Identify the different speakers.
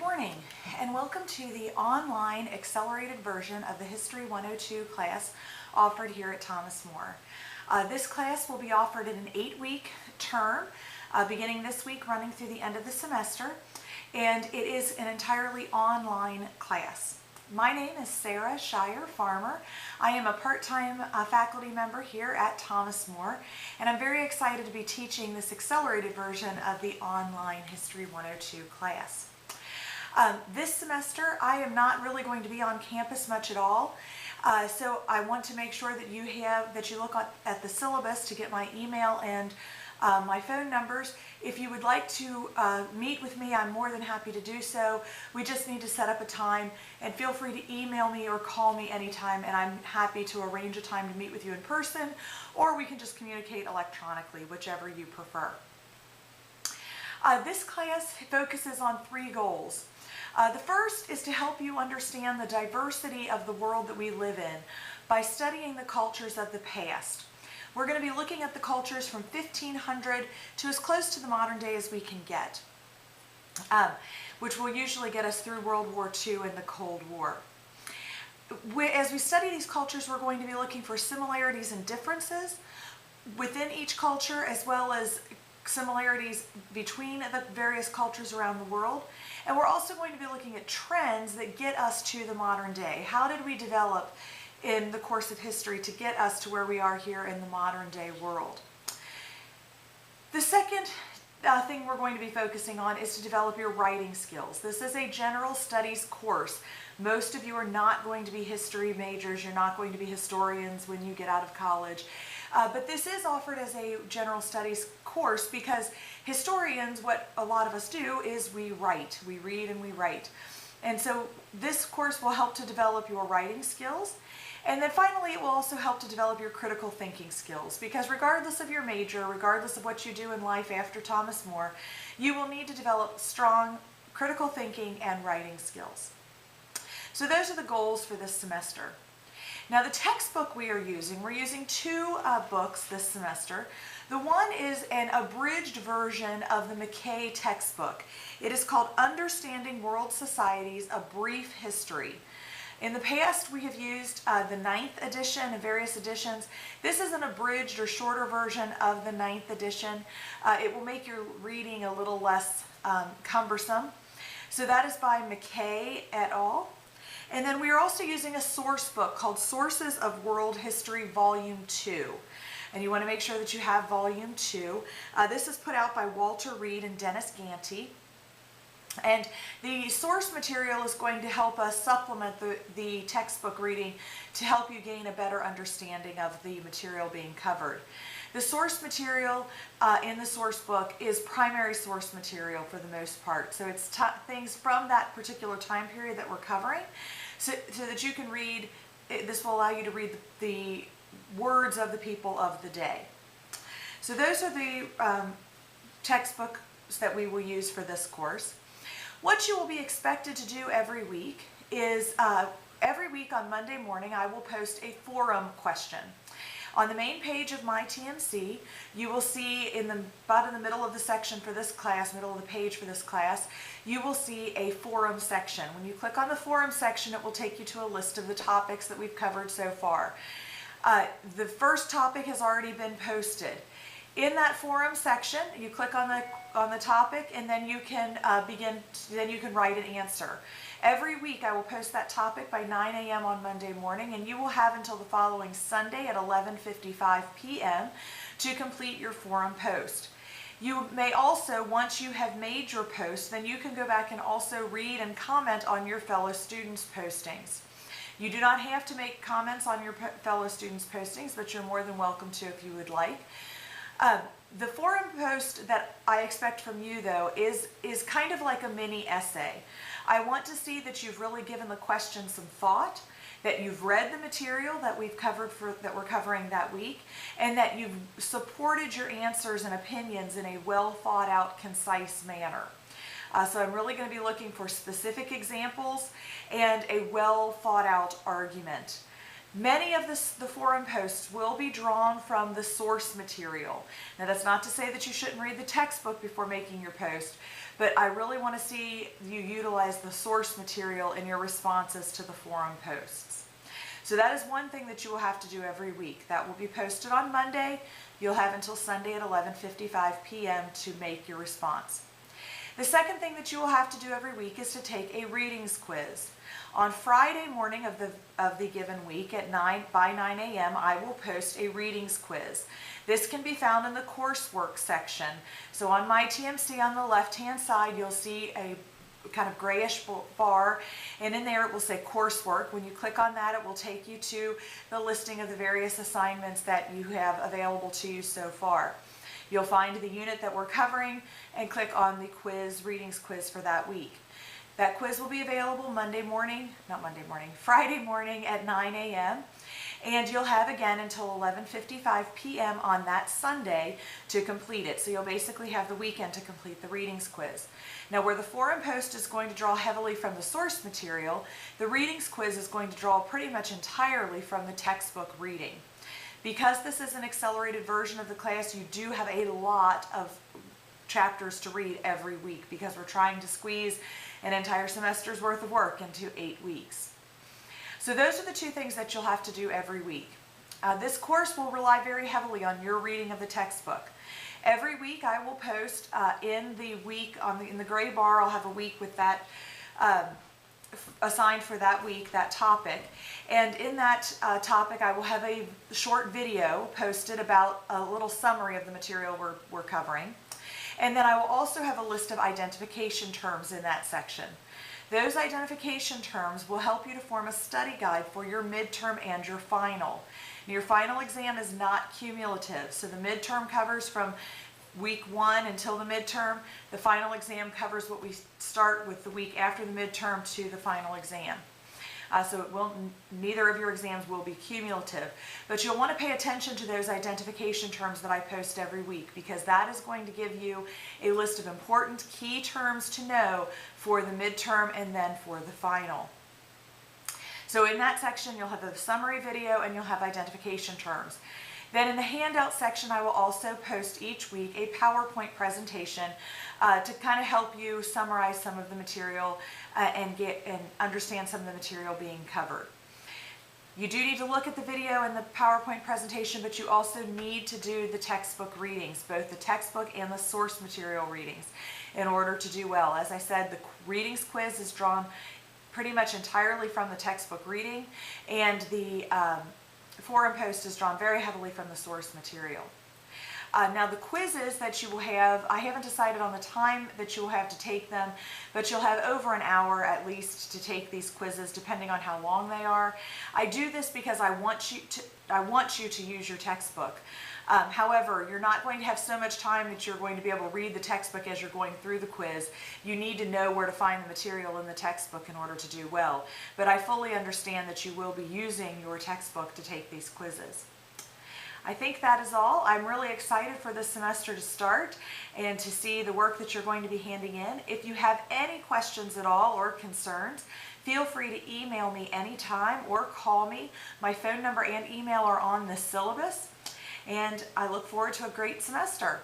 Speaker 1: morning and welcome to the online accelerated version of the History 102 class offered here at Thomas More. This class will be offered in an 8-week term beginning this week running through the end of the semester, and it is an entirely online class. My name is Sarah Shire Farmer. I am a part-time faculty member here at Thomas More, and I'm very excited to be teaching this accelerated version of the online History 102 class. This semester I am not really going to be on campus much at all, so I want to make sure that you look at the syllabus to get my email and my phone numbers. If you would like to meet with me, I'm more than happy to do so. We just need to set up a time, and feel free to email me or call me anytime, and I'm happy to arrange a time to meet with you in person, or we can just communicate electronically, whichever you prefer. This class focuses on 3 goals. The first is to help you understand the diversity of the world that we live in by studying the cultures of the past. We're going to be looking at the cultures from 1500 to as close to the modern day as we can get, which will usually get us through World War II and the Cold War. As we study these cultures, we're going to be looking for similarities and differences within each culture, as well as similarities between the various cultures around the world. And we're also going to be looking at trends that get us to the modern day. How did we develop in the course of history to get us to where we are here in the modern day world? The second thing we're going to be focusing on is to develop your writing skills. This is a general studies course. Most of you are not going to be history majors. You're not going to be historians when you get out of college. But this is offered as a general studies course because historians, what a lot of us do is we write. We read and we write. And so this course will help to develop your writing skills. And then finally, it will also help to develop your critical thinking skills, because regardless of your major, regardless of what you do in life after Thomas More, you will need to develop strong critical thinking and writing skills. So those are the goals for this semester. Now, the textbook we're using 2 books this semester. The one is an abridged version of the McKay textbook. It is called Understanding World Societies, A Brief History. In the past, we have used the 9th edition and various editions. This is an abridged or shorter version of the 9th edition. It will make your reading a little less cumbersome. So that is by McKay et al. And then we are also using a source book called Sources of World History Volume 2. And you want to make sure that you have Volume 2. This is put out by Walter Reed and Dennis Ganty. And the source material is going to help us supplement the textbook reading to help you gain a better understanding of the material being covered. The source material in the source book is primary source material for the most part. So it's things from that particular time period that we're covering, so that you can read. This will allow you to read the words of the people of the day. So those are the textbooks that we will use for this course. What you will be expected to do every week is, every week on Monday morning, I will post a forum question. On the main page of my TMC, you will see about in the middle of the section for this class, middle of the page for this class, you will see a forum section. When you click on the forum section, it will take you to a list of the topics that we've covered so far. The first topic has already been posted. In that forum section, you click on the topic, and then you can you can write an answer. Every week I will post that topic by 9 a.m. on Monday morning, and you will have until the following Sunday at 11:55 p.m. to complete your forum post. You may also, once you have made your post, then you can go back and also read and comment on your fellow students' postings. You do not have to make comments on your fellow students' postings, but you're more than welcome to if you would like. The forum post that I expect from you, though, is kind of like a mini essay. I want to see that you've really given the question some thought, that you've read the material that we're covering that week, and that you've supported your answers and opinions in a well thought out, concise manner. So I'm really going to be looking for specific examples and a well thought out argument. Many of the forum posts will be drawn from the source material. Now that's not to say that you shouldn't read the textbook before making your post, but I really want to see you utilize the source material in your responses to the forum posts. So that is one thing that you will have to do every week. That will be posted on Monday. You'll have until Sunday at 11:55 p.m. to make your response. The second thing that you will have to do every week is to take a readings quiz. On Friday morning of the given week at 9 a.m. I will post a readings quiz. This can be found in the coursework section. So on my TMC on the left-hand side, you'll see a kind of grayish bar, and in there it will say coursework. When you click on that, it will take you to the listing of the various assignments that you have available to you so far. You'll find the unit that we're covering and click on the quiz, readings quiz for that week. That quiz will be available Friday morning at 9 a.m. and you'll have again until 11:55 p.m. on that Sunday to complete it. So you'll basically have the weekend to complete the readings quiz. Now where the forum post is going to draw heavily from the source material, the readings quiz is going to draw pretty much entirely from the textbook reading. Because this is an accelerated version of the class, you do have a lot of chapters to read every week because we're trying to squeeze an entire semester's worth of work into 8 weeks. So those are the two things that you'll have to do every week. This course will rely very heavily on your reading of the textbook. Every week I will post in the gray bar, I'll have a week with that assigned for that week, that topic. And in that topic I will have a short video posted about a little summary of the material we're covering. And then I will also have a list of identification terms in that section. Those identification terms will help you to form a study guide for your midterm and your final. Your final exam is not cumulative, so the midterm covers from week 1 until the midterm. The final exam covers what we start with the week after the midterm to the final exam. So neither of your exams will be cumulative, but you'll want to pay attention to those identification terms that I post every week because that is going to give you a list of important key terms to know for the midterm and then for the final. So in that section you'll have the summary video and you'll have identification terms. Then in the handout section I will also post each week a PowerPoint presentation to kind of help you summarize some of the material and understand some of the material being covered. You do need to look at the video and the PowerPoint presentation, but you also need to do the textbook readings, both the textbook and the source material readings, in order to do well. As I said, the readings quiz is drawn pretty much entirely from the textbook reading, and the forum post is drawn very heavily from the source material. Now the quizzes that you will have, I haven't decided on the time that you will have to take them, but you'll have over an hour at least to take these quizzes depending on how long they are. I do this because I want you to use your textbook. However, you're not going to have so much time that you're going to be able to read the textbook as you're going through the quiz. You need to know where to find the material in the textbook in order to do well. But I fully understand that you will be using your textbook to take these quizzes. I think that is all. I'm really excited for this semester to start and to see the work that you're going to be handing in. If you have any questions at all or concerns, feel free to email me anytime or call me. My phone number and email are on the syllabus, and I look forward to a great semester.